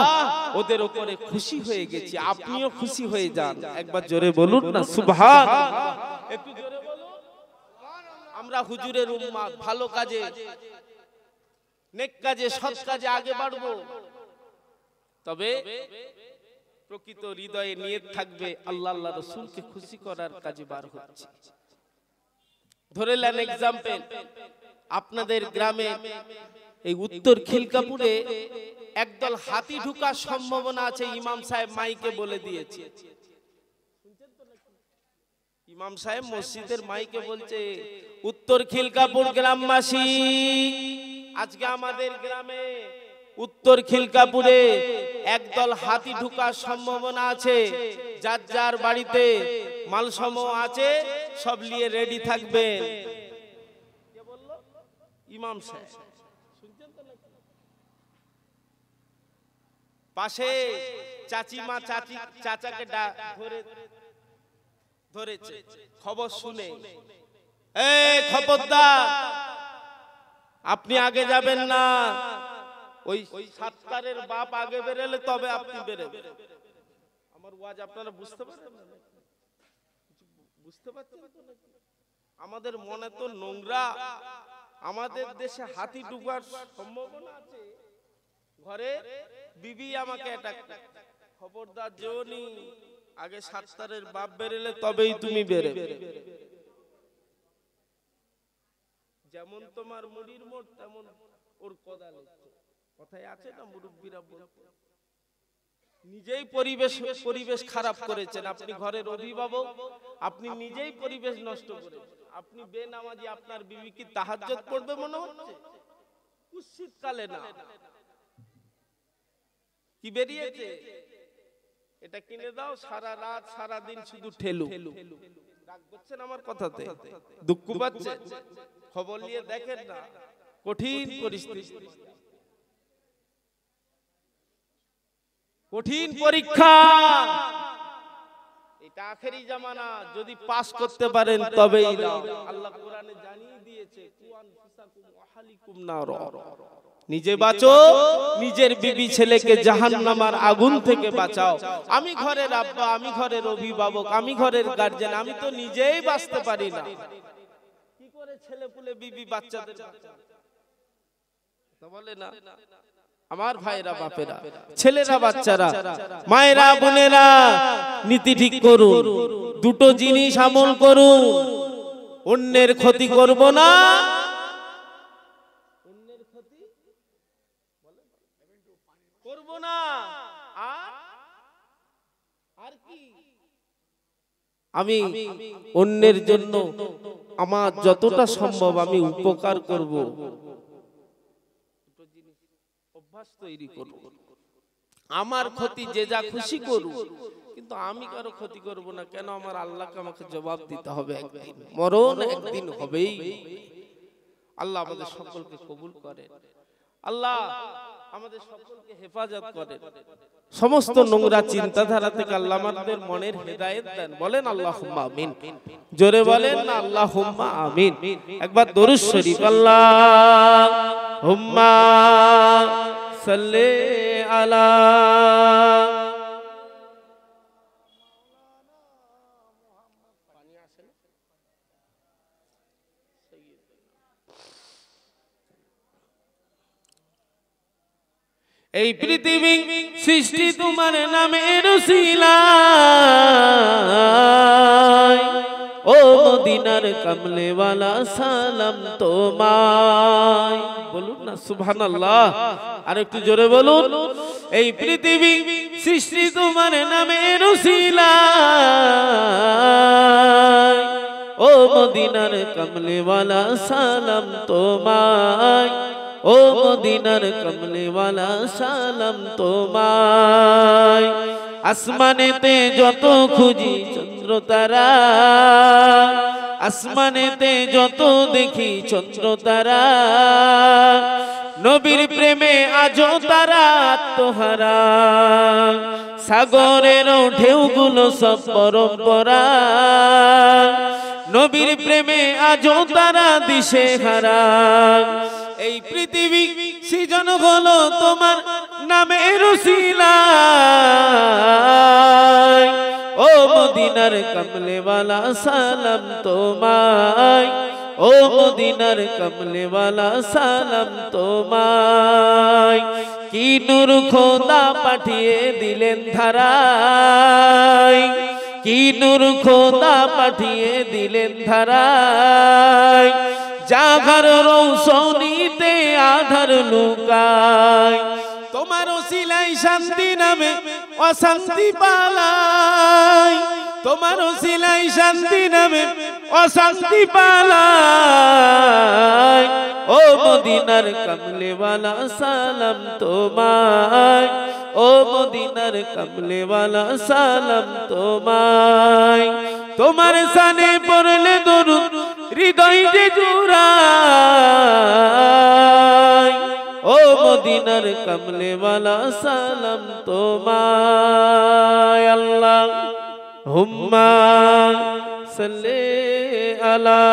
ওদের উপরে খুশি হয়ে গেছি, আপনিও খুশি হয়ে যান। একবার জোরে বলুন না সুবহানাল্লাহ, একটু জোরে বলুন। আমরা হুজুরের উম্মত, ভালো কাজে, নেক কাজে, সৎ কাজে আগে বাড়বো, তবে প্রকৃত হৃদয়ে নিয়ত থাকবে আল্লাহ আল্লাহ রাসূলকে খুশি করার কাজে বার হচ্ছে। ধরে নেন एग्जांपल, আপনাদের গ্রামে এই উত্তর খিলকাপুরে একদল হাতি ঢোকার সম্ভাবনা আছে, ইমাম সাহেব মাইকে বলে দিয়েছে। ইমাম সাহেব মসজিদের মাইকে বলছে, উত্তর খিলকাপুর গ্রামবাসী, আজকে আমাদের গ্রামে উত্তর খিলকাপুরে একদল হাতি ঢোকার সম্ভাবনা আছে, যার যার বাড়িতে মালসমূহ আছে সব নিয়ে রেডি থাকবেন। কে বলল? ইমাম সাহেব। শুনছেন তো নাকি? পাশে চাচিমা চাচাকে ধরেছে, খবর শুনে, এই খবরদার, আপনি আগে যাবেন না, ওই সাত্তারের বাপ আগে বেরোলে তবে আপনি বেরোবেন। আমার ওয়াজ আপনারা বুঝতে পারেন? বুঝতে পারছেন তো নাকি? আমাদের মনে তো নোংরা, আমাদের দেশে হাতি ঢোকার সম্ভাবনা আছে, ঘরে বিবি আমাকে অ্যাটাক, খবরদার জনি, আগে সাত্তারের বাপ বেরোলে তবেই তুমি বেরোবে। যেমন তোমার মুড়ির মোট তেমন ওর কোদাল, কথায় আছে না, মুরব্বীরা বলতে। নিজেই পরিবেশ খারাপ করেছেন, আপনি ঘরের অভিভাবক, আপনি নিজেই পরিবেশ নষ্ট করেছেন। আপনি বেনামাজি, আপনার বিবি কি তাহাজ্জুদ পড়বে মনে হচ্ছে? শীতকালে না, কি বেরিয়েছে, এটা কিনে দাও, সারা রাত সারা দিন শুধু ঠেলু। রাগ করছেন আমার কথাতে? দুঃখ পাচ্ছেন? খবর নিয়ে দেখেন না, কঠিন পরিস্থিতি, কঠিন পরীক্ষা। এটা আখেরি জামানা, যদি পাস করতে পারেন তবেই আল্লাহ কোরআনে জানিয়ে দিয়েছে, নিজে বাঁচো, নিজের বিবি ছেলেকে জাহান্নামের আগুন থেকে বাঁচাও। আমি ঘরের আব্বা, আমি ঘরের অভিভাবক, আমি ঘরের গার্জিয়ান, আমি তো নিজেই বাঁচতে পারি না, কি করে ছেলে পুলে বিবি বাচ্চাদের বলে না? আমার ভাইরা, বাপেরা, ছেলেরা, বাচ্চারা, মায়েরা, বোনেরা, নীতি ঠিক করুন, দুটো জিনিস আমল করুন, অন্যের ক্ষতি করব না, অন্যের ক্ষতি করব না, আর কি, আমি অন্যের জন্য আমার যতটা সম্ভব আমি উপকার করব, তৈরি করব। আমার ক্ষতি যে যা খুশি করুক, কিন্তু আমি কারো ক্ষতি করব না। কেন? আমার আল্লাহকে আমাকে জবাব দিতে হবে, একদিন মরণ একদিন হবেই। আল্লাহ আমাদের সকলকে কবুল করেন, আল্লাহ আমাদের সকলকে হেফাজত করেন, সমস্ত নোংরা চিন্তাধারা থেকে আল্লাহ আমাদের মনের হেদায়েত দেন। বলেন আল্লাহুম্মা আমিন, জোরে বলেন না আল্লাহুম্মা আমিন। একবার দরুদ শরীফ, আল্লাহুম্মা সাল্লি আলা এই পৃথিবী সৃষ্টি তোমার নামের উসিলায়, ও মদিনার কামলেওয়ালা সালাম তোমায়। বলুন না সুবহানাল্লাহ, আর একটু জোরে বলুন। এই পৃথিবী সৃষ্টি তোমার নামের উসিলায়, ও মদিনার কামলেওয়ালা সালাম তোমায়, ও মদিনার কমলেওয়ালা সালাম তোমায়। আসমানেতে যত খুঁজি চন্দ্র তারা, আসমানেতে যত দেখি চন্দ্র তারা, নবীর প্রেমে আজও তারা আত্মহারা। সাগরের ঢেউগুলো সব পরম্পরা, নবীর প্রেমে আজও তারা দিশে হারা। এই পৃথিবী সৃজন হলো তোমার নামের উসিলায়, ও মদিনার কমলেওয়ালা সালাম তোমায়, ও মদিনার কমলেওয়ালা সালাম তোমায়। কি নূর খোদা পাঠিয়ে দিলেন ধারায়, কি নূর খোদা পাঠিয়ে দিলেন ধারায়, জাগার রৌশনীতে আধার লুকায়। তোমার ওসিলায় শান্তি নামে অশান্তি পালায়, তোমার ওসিলায় শান্তি নামে অশান্তি পালায়। ও মদিনার কমলেওয়ালা সালাম তোমায়, ও মদিনার কমলেওয়ালা সালাম তোমায়। তোমার শানে পড়লে দরুদ হৃদয় যে জুড়ায়, ও মদিনার কমলেওয়ালা সালাম তোমায়। আল্লাহ হুম্মা সাল্লি আলা